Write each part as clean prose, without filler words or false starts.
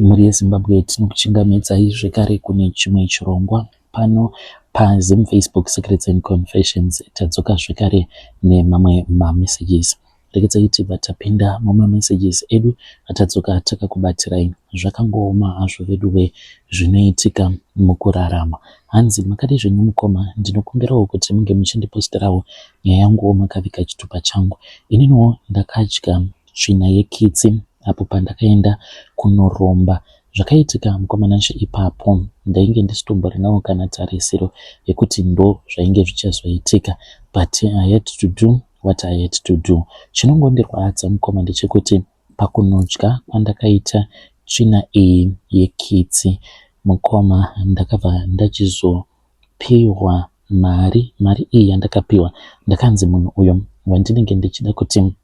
Muri yeZimbabwe tinokuchingamidzai zvekare kune chimwe chirongwa pano paZim Facebook Secrets and Confessions. Tadzoka zvekare nemamwe messages. Regedzai tibva tapinda muma messages edu atadzoka takakubatirai zvakangooma hazvo veduwe zvinoitika mukurarama. Hanzi makadi zvenyu mukoma, ndinokumbirawo kuti munge muchindiposterawo nyaya yangu makavika chitupa changu. Ininiwo ndakadya tsvina yekitsi apo pandakaenda kunoromba. Zvakaitika mukomanashi ipapo ndainge ndisitomborinawo kana tarisiro yekuti ndo zvainge zvichazoitika, but I had to do what I had to do. Chinongondirwadza mukoma ndechekuti pakunodya kwandakaita tsvina iyi yekitsi mukoma ndakabva ndachizopiwa mari iyi yandakapiwa. Ndakanzi munhu uyo wandinenge ndichida kuti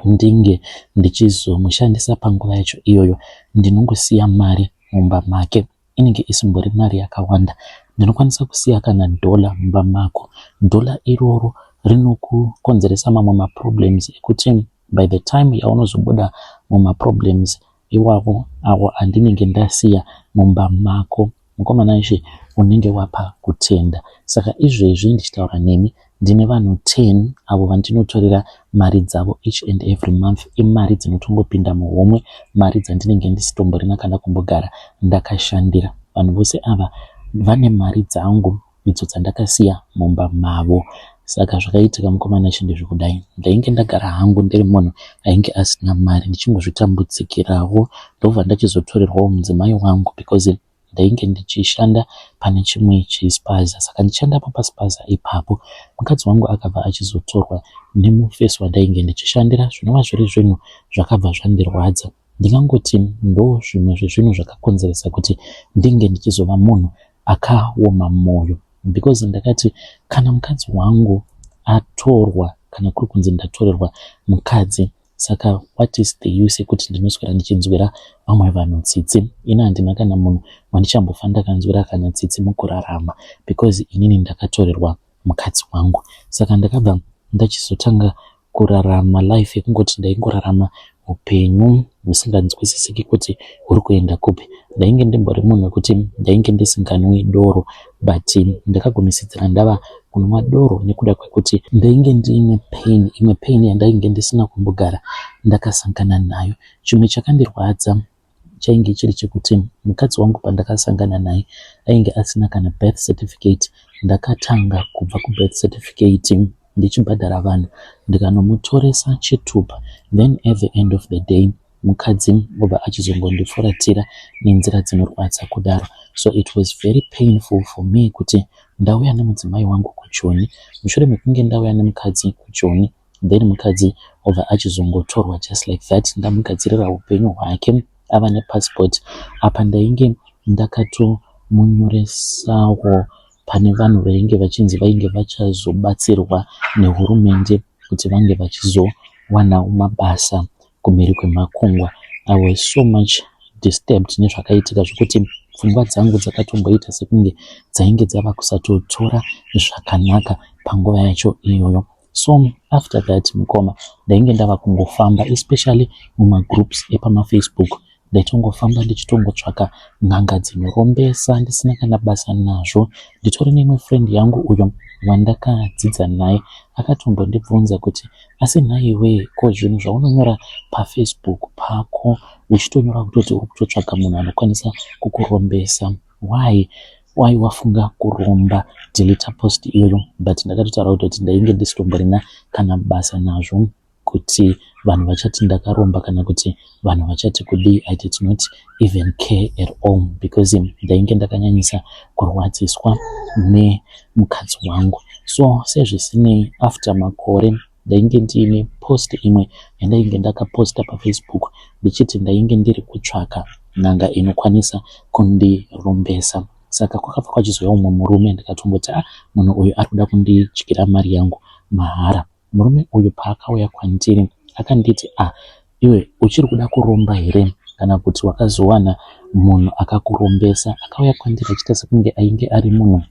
ndinge ndichizomushandisa panguva yacho iyoyo ndinongosiya mari mumba make. Inenge isimbori mari yakawanda, ndinokwanisa kusiya kana $1 mumba mako. $1 iroro rinokukonzeresa mamwe maproblems ekuti by the time yaunozobuda mumaproblems iwavo awo andinenge ndasiya mumba mako, mukomanaishe unenge wapa kutenda. Saka izvezvi ndichitaura nemi ndine vanhu 10 avo vandinotorera mari dzavo each and every month. Imari dzinotongopinda muhomwe, mari dzandinenge ndisitomborina kana kumbogara ndakashandira. Vanhu vose ava vane mari dzangu idzo dzandakasiya mumba mavo. Saka zvakaitika mukomanashi ndezvekudai, ndainge ndagara hangu ndiri munhu ainge asina mari ndichingozvitambudzikirawo. Ndobva ndachizotorerwawo mudzimai wangu because ndainge ndichishanda pane chimwe chispaza. Saka ndichishandapo paspaza ipapo mukadzi wangu akabva achizotorwa nemufesi wandainge ndichishandira. Zvinova zviri zvinhu zvakabva zvandirwadza. Ndingangoti ndo zvimwe zvezvinhu zvakakonzeresa kuti ndinge ndichizova munhu akaoma moyo, because ndakati kana mukadzi wangu atorwa, kana kuri kunzi ndatorerwa mukadzi, saka what is the use kuti ndinoswera ndichinzwira vamwe vanhu tsitsi? Ina handina kana munhu wandichambofa ndakanzwira kana tsitsi mukurarama, because inini ndakatorerwa mukadzi wangu. Saka ndakabva ndachizotanga kurarama life yekungoti ndaingorarama upenyu husinganzwisisiki kuti huri kuenda kupi. Ndainge ndimbori munhu wekuti ndainge ndisinganwi doro, but ndakagumisidzira ndava kunwa doro nekuda kwekuti ndainge ndiine pain, imwe pain yandainge ndisina kumbogara ndakasangana nayo. Chimwe chakandirwadza chainge chiri chekuti mukadzi wangu pandakasangana naye ainge asina kana birth certificate. Ndakatanga kubva kubirth certificate ndichibhadhara vanhu ndikanomutoresa chitupa, then at the end of the day mukadzi obva achizongondifuratira nenzira dzinorwadza kudaro. So it was very painful for me kuti ndauya nemudzimai wangu kuJoni, mushure mekunge ndauya nemukadzi kuJoni, then mukadzi obva achizongotorwa just like that. Ndamugadzirira upenyu hwake, ava nepassport. Apa ndainge ndakatomunyoresawo pane vanhu vainge vachinzi vainge vachazobatsirwa nehurumende kuti vange vachizowana mabasa kumhiri kwemakungwa. I was so much disturbed nezvakaitika zvekuti pfungwa dzangu dzakatomboita sekunge dzainge dzava kusatotora zvakanaka panguva yacho iyoyo. So after that mukoma ndainge ndava kungofamba, especially mumagroups epamafacebook, ndaitongofamba ndichitongotsvaka n'anga dzinorombesa ndisina kana basa nazvo. Nditori neimwe friend yangu uyo wandakadzidza naye akatondondibvunza kuti asi nhaiwe, ko zvinhu zvaunonyora paFacebook pako uchitonyora kutoti uri kutotsvaka munhu anokwanisa kukurombesa, why wafunga kuromba? Delete post iyoyo. But ndakatotaura kuti ndainge ndisitomborina kana basa nazvo, kuti vanhu vachati ndakaromba kana kuti vanhu vachati kudii. I did not even care at all, because ndainge ndakanyanyisa kurwadziswa nemukadzi wangu. So sezvisinei, after makore ndainge ndiine post imwe yandainge ndakaposta paFacebook ndichiti ndainge ndiri kutsvaka n'anga inokwanisa kundirombesa. Saka kwakabva kwachizouya umwe murume, ndikatomboti munhu uyu ari kuda kundidyira mari yangu mahara. Murume uyu paakauya kwandiri akanditi iwe uchiri kuda kuromba here kana kuti wakazowana munhu akakurombesa? Akauya kwandiri achiita sekunge ainge ari munhu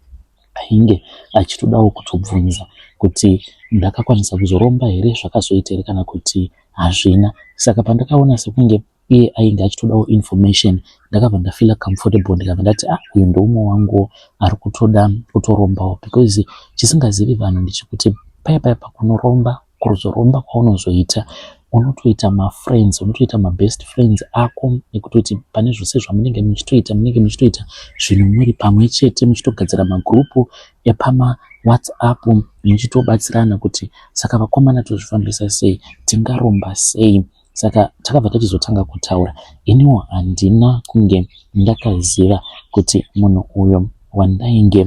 ainge achitodawo kutobvunza kuti ndakakwanisa kuzoromba here zvakazoita here kana kuti hazvina. Saka pandakaona sekunge iye ainge achitodawo information, ndakabva ndafila comfortable ndikabva ndati uyu ndoumwe wangu ari kutoda kutorombawo, because chisingazivi vanhu ndechekuti paya pakunoromba, kuzoromba kwaunozoita unotoita mafriends, unotoita mabest friends ako, nekutoti pane zvose zvamunenge muchitoita munenge muchitoita zvinhu muri pamwe chete, muchitogadzira magrupu epama WhatsApp muchitobatsirana kuti saka vakomana tozvifambisa sei, tingaromba sei. Saka takabva tachizotanga kutaura. Iniwo handina kunge ndakaziva kuti munhu uyo wandainge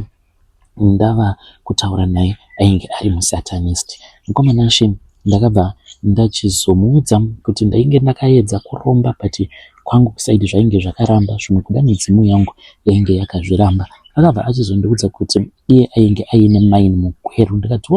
ndava kutaura naye ainge ari musatanist. Mukomana Shi ndakabva ndachizomuudza kuti ndainge ndakaedza kuromba, but kwangu kusaidi zvainge zvakaramba, zvimwe kuda midzimu yangu yainge yakazviramba. Akabva achizondiudza kuti iye ainge aine maini mugweru. Ndikati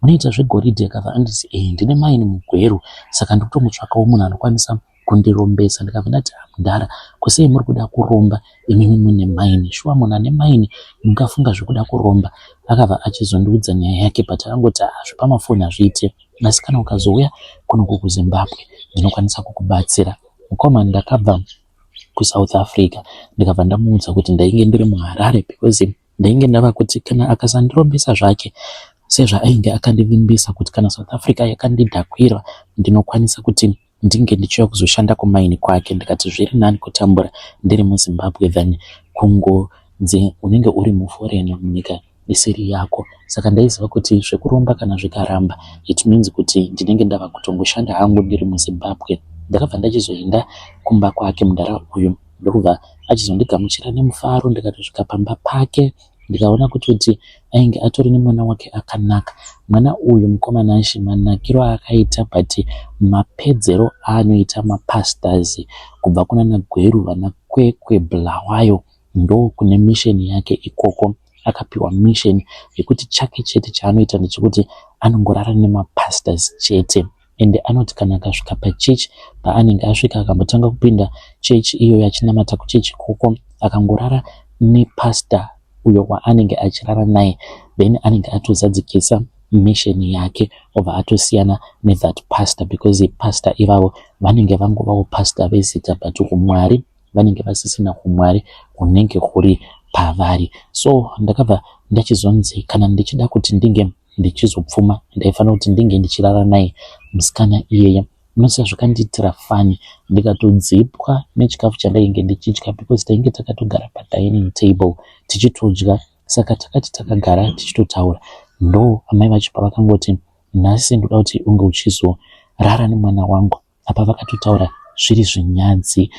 munoita zvegoridhe? Akabva anditi ndine maini mugweru, saka ndikutomutsvakawo munhu anokwanisa kundirombesa. Ndikabva ndati Mudhara, kusei muri kuda kuromba imimi mune maini? Shuwa munhu ane maini mungafunga zvekuda kuromba? Akabva achizondiudza nyaya yake, but akangoti zvepamafoni hazviite, asi kana ukazouya kunoku kuZimbabwe ndinokwanisa kukubatsira. Mukoma ndakabva kuSouth Africa ndikabva ndamuudza kuti ndainge ndiri muHarare, because ndainge ndava kuti kana akasandirombesa zvake sezvaainge akandivimbisa kuti kana South Africa yakandidhakwira ndinokwanisa kuti ndinge ndichiuya kuzoshanda kumaini kwake. Ndikati zviri nani kutambura ndiri muZimbabwe than kungodzi unenge uri muforeign munyika isiri yako. Saka ndaiziva kuti zvekuromba kana zvikaramba it means kuti ndinenge ndava kutongoshanda hangu ndiri muZimbabwe. Ndakabva ndachizoenda kumba kwake Mudhara uyu, ndokubva achizondigamuchira nemufaro. Ndikatosvika pamba pake ndikaona kuti ainge atori nemwana wake akanaka. Mwana uyu mukomana Shi manakiro akaita, but mapedzero anoita mapastors kubva kuna Nagweru vana Kwekwe Bulawayo ndo kune mission yake ikoko. Akapiwa mission yekuti chake chete chaanoita ndechekuti anongorara nemapastors chete. Ende anoti kana akasvika pachechi, paanenge asvika akambotanga kupinda chechi iyo yachinamata kuchechi ikoko, akangorara nepastor uyo waanenge achirara naye, then anenge atozadzikisa mission yake obva atosiyana nethat pastor, because pastor ivavo vanenge vangovawo pastor vezita, but umwari vanenge vasisina umwari hunenge huri pavari. So ndakabva ndachizonzi kana ndichida kuti ndinge ndichizopfuma ndaifanira kuti ndinge ndichirara naye musikana iyeye. Munoziva zvakandiitira fani, ndikatodzipwa nechikafu chandainge ndichidya, because tainge takatogara padining table tichitodya. Saka takati takagara tichitotaura, ndo amai vacho pavakangoti nhasi ndoda kuti unge uchizorara nemwana wangu. Apa vakatotaura zviri zvinyadzi.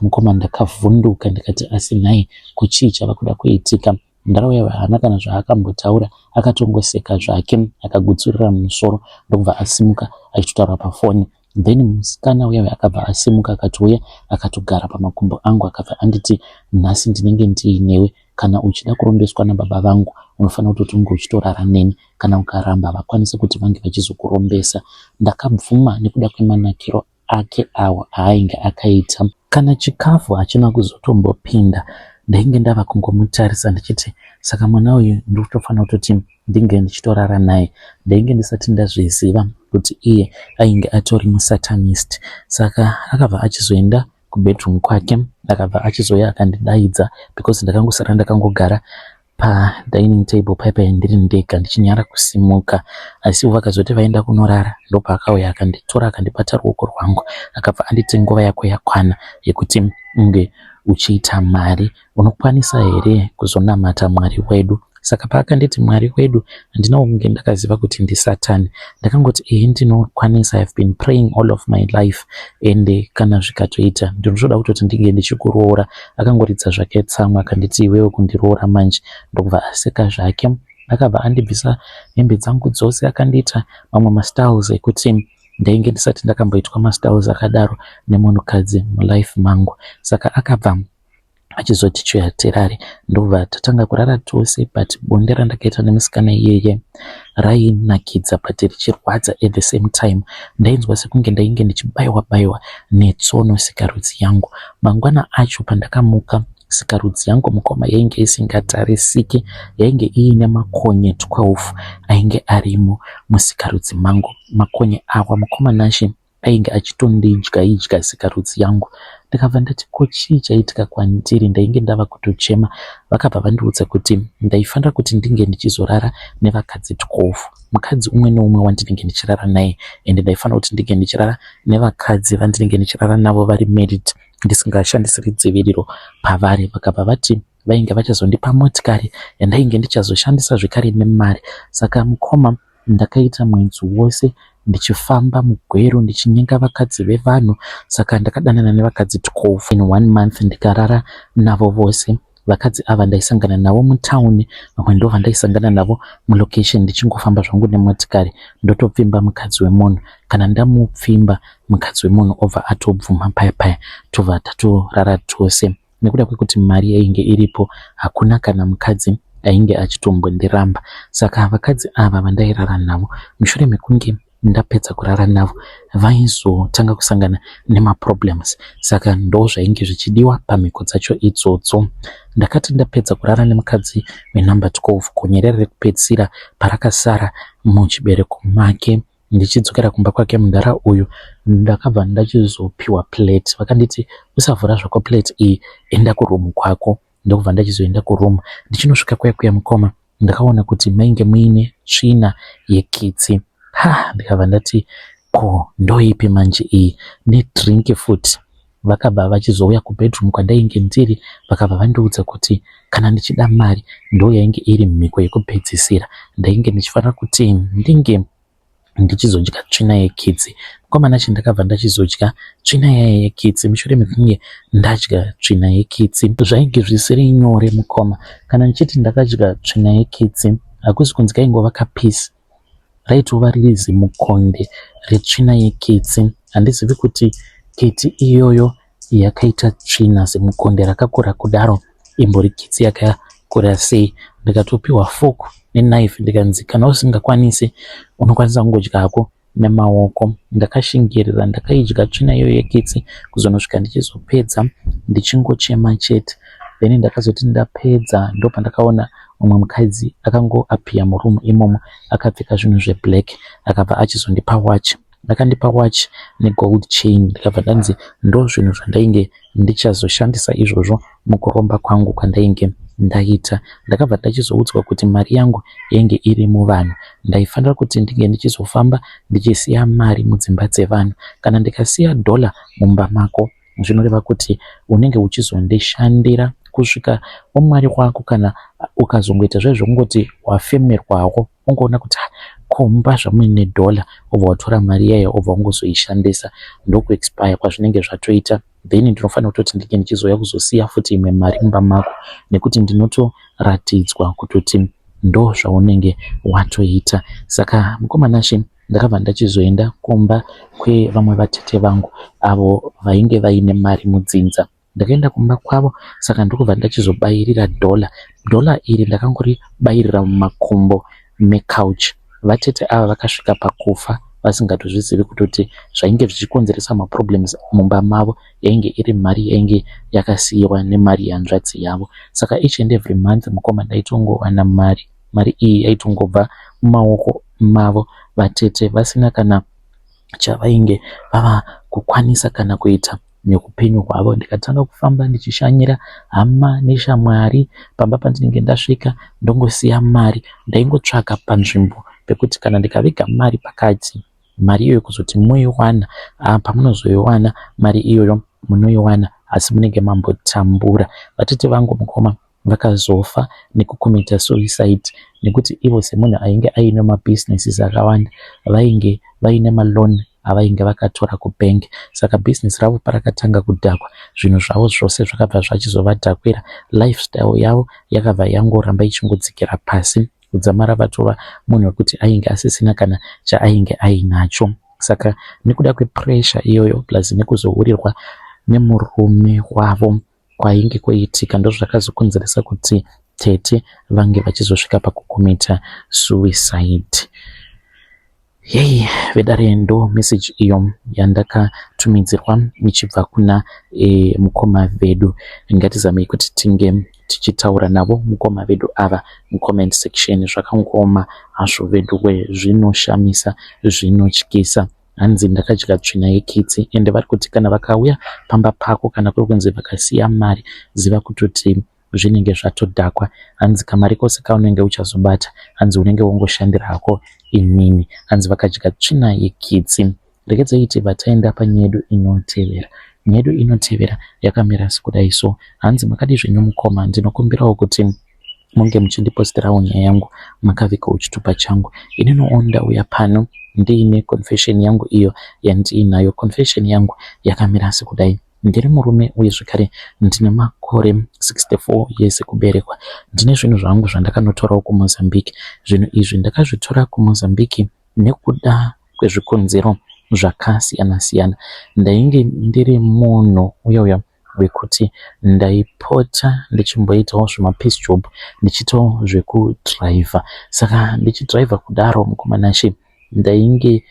Mukoma ndakavhunduka ndikati asi nhai kuchii chava kuda kuitika? Mudhara uya haana kana zvaakambotaura, akatongoseka zvake akagutsurira musoro ndokubva asimuka achitotaura pafoni. Then musikana uya akabva asimuka akatouya akatogara pamakumbo angu, akabva anditi nhasi ndinenge ndiinewe, kana uchida kurombeswa nababa vangu unofanira kuti unge uchitorara neni, kana ukaramba vakwanise kuti vange vachizokurombesa. Ndakabvuma nekuda kwemanakiro ake awo aainge akaita. Kana chikafu hachina kuzotombopinda, ndainge ndava kungomutarisa ndichiti saka mwana uyu ndikutofanira kutoti ndinge ndichitorara naye. Ndainge ndisati ndazviziva kuti iye ainge atori musatanist. Saka akabva achizoenda kubedroom kwake, akabva achizoya akandidaidza, because ndakangosara ndakangogara padining table paipa ndiri ndega ndichinyara kusimuka. Asi vakazoti vaenda kunorara, ndopaakauya akanditora akandibata ruoko rwangu, akabva anditi nguva yako yakwana yekuti unge uchiita mari, unokwanisa here kuzonamata Mwari wedu? Saka paakanditi Mwari wedu, handina kunge ndakaziva kuti ndisatani. Ndakangoti ndinokwanisa, I've been praying all of my life, ende kana zvikatoita ndinotoda kutoti ndinge ndichikuroora. Akangoridza zvake tsamwa akanditi iwewe kundiroora manje. Ndokubva aseka zvake, akabva andibvisa hembe dzangu dzose, akandiita mamwe mastyles ekuti ndainge ndisati ndakamboitwa mastyles akadaro nemunhukadzi mulife mangu. Saka akabva achizoti choyaterari, ndobva tatanga kurara tose, but bonde randakaita nemusikana iyeye rainakidza but richirwadza at the same time. Ndainzwa sekunge ndainge ndichibayiwa netsono sikarudzi yangu. Mangwana acho pandakamuka, sikarudzi yangu mukoma yainge isingatarisiki, yainge iine makonye 12 ainge arimo musikarudzi mangu. Makonye awa mukomana Shi ainge achitondidya sikarudzi yangu. Ndakabva ndati ko chii chaitika kwandiri, ndainge ndava kutochema. Vakabva vandiudza kuti ndaifanira kuti ndinge ndichizorara nevakadzi 12, mukadzi umwe neumwe wandinenge ndichirara naye, ende ndaifanira kuti ndinge ndichirara nevakadzi vandinenge ndichirara navo vari married, ndisingashandisiri dziviriro pavari. Vakabva vati vainge vachazondipa motikari yandainge ndichazoshandisa zvekare nemari. Saka mukoma, ndakaita mwedzi wose ndichifamba mugweru ndichinyenga vakadzi vevanhu. Saka ndakadanana nevakadzi 12 in 1 month, ndikarara navo vose. Vakadzi ava ndaisangana navo mutauni, vamwe ndo vandaisangana navo mulocation ndichingofamba zvangu nemotikari. Ndotopfimba mukadzi wemunhu, kana ndamupfimba mukadzi wemunhu obva atobvuma paya tobva tatorara tose. Nekuda kwekuti mari yainge iripo, hakuna kana mukadzi ainge achitombondiramba. Saka vakadzi ava vandairara navo, mushure mekunge ndapedza kurara navo, vaizotanga kusangana nemaproblems. Saka ndo zvainge zvichidiwa pamhiko dzacho idzodzo. Ndakati ndapedza kurara nemukadzi wenumber 12, gonyerere rekupedzisira parakasara muchibereko make, ndichidzokera kumba kwake mundara uyu, ndakabva ndachizopiwa plate. Vakanditi usavhura zvako plate iyi, enda kurumu kwako. Ndokubva ndachizoenda kurumu. Ndichinosvika kuya mukoma, ndakaona kuti mainge muine tsvina yekitsi. Ndikabva ndati ko ndoipi manje iyi, nedrink futi. Vakabva vachizouya kubedroom kwandainge ndiri, vakabva vandiudza kuti kana ndichida mari ndo yainge iri mhiko yekupedzisira. Ndainge ndichifanira kuti ndinge ndichizodya tsvina yekitsi. Mukomana chandakabva ndachizodya tsvina yaya yekitsi. Mushure mekunge ndadya tsvina yekitsi, zvainge zvisiri nyore mukoma. Kana ndichiti ndakadya tsvina yekitsi, hakusi kunzi kaingova kapisi, raitova riri zimukonde retsvina yekitsi. Handizivi kuti kiti iyoyo yakaita tsvina zimukonde rakakura kudaro imbori kitsi yakakura sei. Ndikatopiwa fork neknife, ndikanzi kana usingakwanisi unokwanisa kungodya hako nemaoko. Ndakashingirira, ndakaidya tsvina iyoyo yekitsi kuzonosvika ndichizopedza ndichingochema chete. Then ndakazoti ndapedza, ndo pandakaona umwe mukadzi akangoapia murumu imomo, akapfeka zvinhu zveblack, akabva achizondipa watch. Akandipa watch negold chain. Ndikabva ndanzi ndo zvinhu zvandainge ndichazoshandisa izvozvo mukuromba kwangu kwandainge ndaita. Ndakabva ndachizoudzwa kuti mari yangu yainge iri muvanhu. Ndaifanira kuti ndinge ndichizofamba ndichisiya mari mudzimba dzevanhu. Kana ndikasiya $1 mumba mako, zvinoreva kuti unenge uchizondishandira kusvika umwari wako. Kana ukazongoita zvezvekungoti wafemerwawo, ungoona kuti komba zvamuine $, obva watora mari yayo obva ungozoishandisa, ndokuexpire kwazvinenge zvatoita. Then ndinofanira kutoti ndinge ndichizoya kuzosiya futi imwe mari mumba mako, nekuti ndinotoratidzwa kutoti ndo zvaunenge watoita. Saka mukomanashe, ndakabva ndachizoenda kumba kwevamwe vatete vangu avo vainge vaine mari mudzinza. Ndakaenda kumba kwavo, saka ndokubva ndachizobayirira $. Iri ndakangoribayirira mumakumbo mecouch. Vatete ava vakasvika pakufa vasingatozvizivi kutoti zvainge zvichikonzeresa maproblems mumba mavo yainge iri mari yainge yakasiyiwa nemari yanzvadzi yavo. Saka each and every month mukoma ndaitongowana mari iyi yaitongobva mumaoko mavo vatete, vasina kana chavainge vava kukwanisa kana kuita neupenyu hwavo. Ndikatanga kufamba ndichishanyira hama neshamwari. Pamba pandinenge ndasvika ndongosiya mari, ndaingotsvaka panzvimbo pekuti kana ndikaviga mari pakati, mari iyoyo kuzoti muiwana, pamunozoiwana mari iyoyo munoiwana, asi munenge mambotambura. Vatete vangu mukoma vakazofa nekukomita suicide, nekuti ivo semunhu ainge aine mabusinesses akawanda, vainge vaine maloni avainge vakatora kubank. Saka business ravo parakatanga kudhakwa, zvinhu zvavo zvose zvakabva zvachizovadhakwira. Lifestyle yavo yakabva yangoramba ichingodzikira pasi, kudzamara vatova munhu wekuti ainge asisina kana chaainge ainacho. Saka nekuda kwepressure iyoyo plus nekuzourirwa nemurume wavo kwainge kwoitika, ndo zvakazokonzeresa kuti tete vange vachizosvika pakukomita suicide. Yei vedare ndo message iyo yandakatumidzirwa ichibva kuna mukoma vedu. Ngatizamei kuti tinge tichitaura navo mukoma vedu ava mucomment section. Zvakangoma hazvo vedu we, zvinoshamisa, zvinotyisa. hanzi ndakadya tsvina yekitsi, ende vari kuti kana vakauya pamba pako kana kuri kunzi vakasiya mari, ziva kutoti zvinenge zvatodhakwa. Hanzi kamari kose kaunenge uchazobata, hanzi unenge wongoshandira hako inini. Hanzi vakadya tsvina yekitsi. Regedzai tibva taenda panyaya yedu inotevera. Nyaya yedu inotevera yakamira sekudai. So hanzi makadi zvenyu mukoma, ndinokumbirawo kuti munge muchindiposterawo nyaya yangu makavikawo chitupa changu. Inini ndauya pano ndiine confession yangu iyo yandiinayo. Confession yangu yakamira sekudai. Ndiri murume uye zvekare ndine makore 64 years kuberekwa. Ndine zvinhu zvangu zvandakanotorawo kuMozambique. Zvinhu izvi ndakazvitora kuMozambique nekuda kwezvikonzero zvakasiyana siyana. Ndainge ndiri munhu uya wekuti ndaipota ndichimboitawo zvemapiece job, ndichitawo zvekudhiraivha. Saka ndichidhiraivha kudaro mukomanashe, ndainge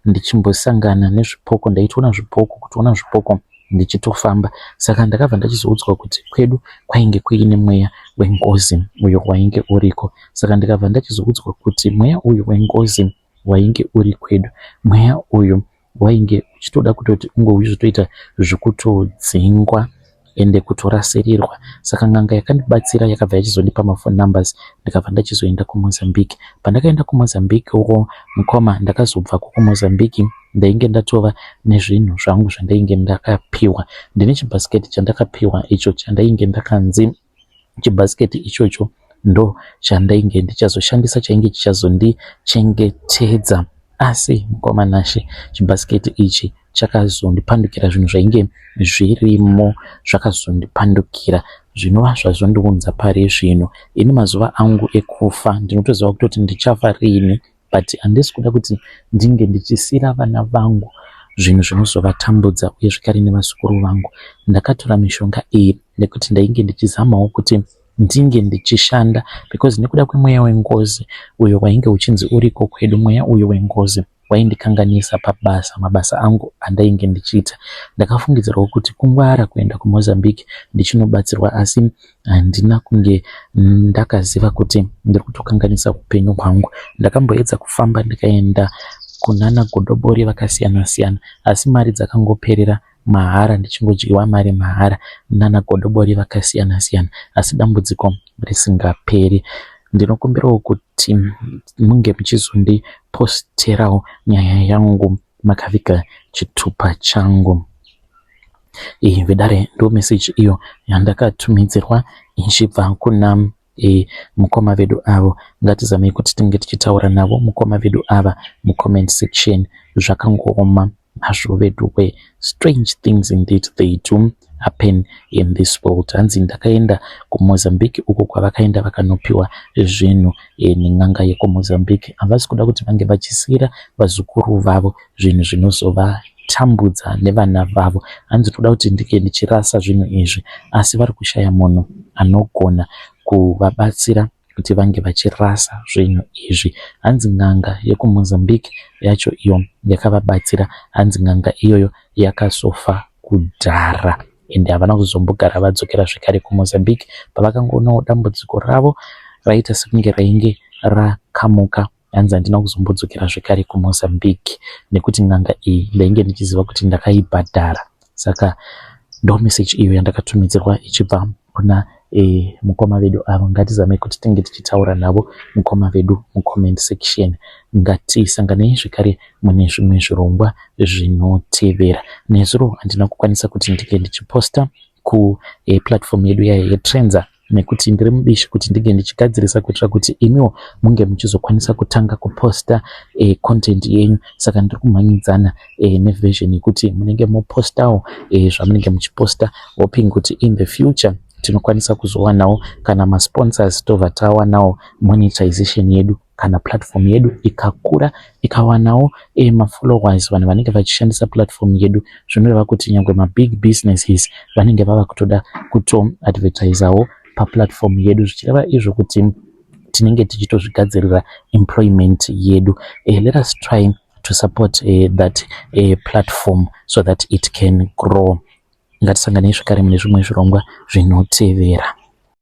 ndichimbosangana nezvipoko, ndaitoona zvipoko, kutoona zvipoko ndichitofamba. Saka ndakabva ndachizoudzwa kuti kwedu kwainge kuine mweya wengozi uyo wainge uriko. Saka ndikabva ndachizoudzwa kuti mweya uyu wengozi wainge uri kwedu, mweya uyu wainge uchitoda kutoti unge uchitoita zvekutodzingwa ende kutorasirirwa. Saka n'anga yakandibatsira yakabva yachizondipa mafoni numbers, ndikabva ndachizoenda kuMozambique. Pandakaenda kuMozambique uko mukoma, ndakazobvako kuMozambique ndainge ndatova nezvinhu zvangu zvandainge ndakapiwa. Ndine chibhasiketi chandakapiwa icho chandainge ndakanzi chibhasiketi ichocho ndo chandainge ndichazoshandisa, chainge chichazondichengetedza. Asi mukomanashe, chibhasiketi ichi chakazondipandukira zvinhu zvainge zvirimo, zvakazondipandukira zvinova zvazondiunza pari zvino. Ini mazuva angu ekufa ndinotoziva kutoti ndichafa rini, but handisi kuda kuti ndinge ndichisira vana vangu zvinhu zvinozovatambudza uye zvekare nevazukuru vangu. Ndakatora mishonga iyi nekuti ndainge ndichizamawo kuti ndinge ndichishanda, because nekuda kwemweya wengozi uyo wainge uchinzi uriko kwedu, mweya uyo wengozi waindikanganisa mabasa angu andainge ndichiita. Ndakafungidzirawo kuti kungwara kuenda kuMozambique ndichinobatsirwa, asi handina kunge ndakaziva kuti ndiri kutokanganisa upenyu hwangu. Ndakamboedza kufamba ndikaenda kunana godobori vakasiyana siyana, asi mari dzakangoperera mahara, ndichingodyiwa mari mahara nana godobori vakasiyana siyana, asi dambudziko risingaperi. Ndinokumbirawo kuti munge muchizondiposterawo nyaya yangu makaviga chitupa changu. Vedare ndo message iyo yandakatumidzirwa ichibva kuna mukoma vedu avo. Ngatizamei kuti tinge tichitaura navo mukoma vedu ava mucomment section. Zvakangoma hazvo vedu we, strange things indeed they do happen in this world. Hanzi ndakaenda kuMozambique uko kwavakaenda vakanopiwa zvinhu nen'anga yekuMozambique. Havasi kuda kuti vange vachisira vazukuru vavo zvinhu zvinozovatambudza nevana vavo. Hanzi toda kuti ndike ndichirasa zvinhu izvi, asi vari kushaya munhu anogona kuvabatsira kuti vange vachirasa zvinhu izvi. Hanzi n'anga yekuMozambique yacho iyo yakavabatsira. Hanzi n'anga iyoyo yakasofa kudhara ende havana kuzombogara vadzokera zvekare kuMozambique. Pavakangoonawo dambudziko ravo raita sekunge rainge rakamuka, hanzi handina kuzombodzokera zvekare kuMozambique nekuti n'anga iyi ndainge ndichiziva kuti ndakaibhadhara. Saka ndo message iyo yandakatumidzirwa ichibva kuna mukoma vedu avo. Ngatizame kuti tinge tichitaura navo mukoma vedu mucomment section. Ngatisanganei zvekare mune zvimwe zvirongwa zvinotevera. Nezuro handina kukwanisa kuti ndike ndichiposta platform yedu yeTrenza nekuti ndiri mubishi kuti ndige ndichigadzirisa kuitira kuti imiwo munge muchizokwanisa kutanga kuposta content yenyu. Saka ndiri kumhanyidzana neversion yekuti munenge mupostawo zvamunenge muchiposta, hoping kuti in the future tinokwanisa kuzowanawo kana masponsors, tobva tawanawo monetization yedu kana platform yedu ikakura ikawanawo mafollowers, vanhu vanenge vachishandisa platform yedu. Zvinoreva kuti nyangwe mabig businesses vanenge vava kutoda kutoadvertisawo paplatform yedu, zvichireva izvo kuti tinenge tichitozvigadzirira employment yedu. Let us try to support that platform so that it can grow. Ngatisanganei zvekare mune zvimwe zvirongwa zvinotevera.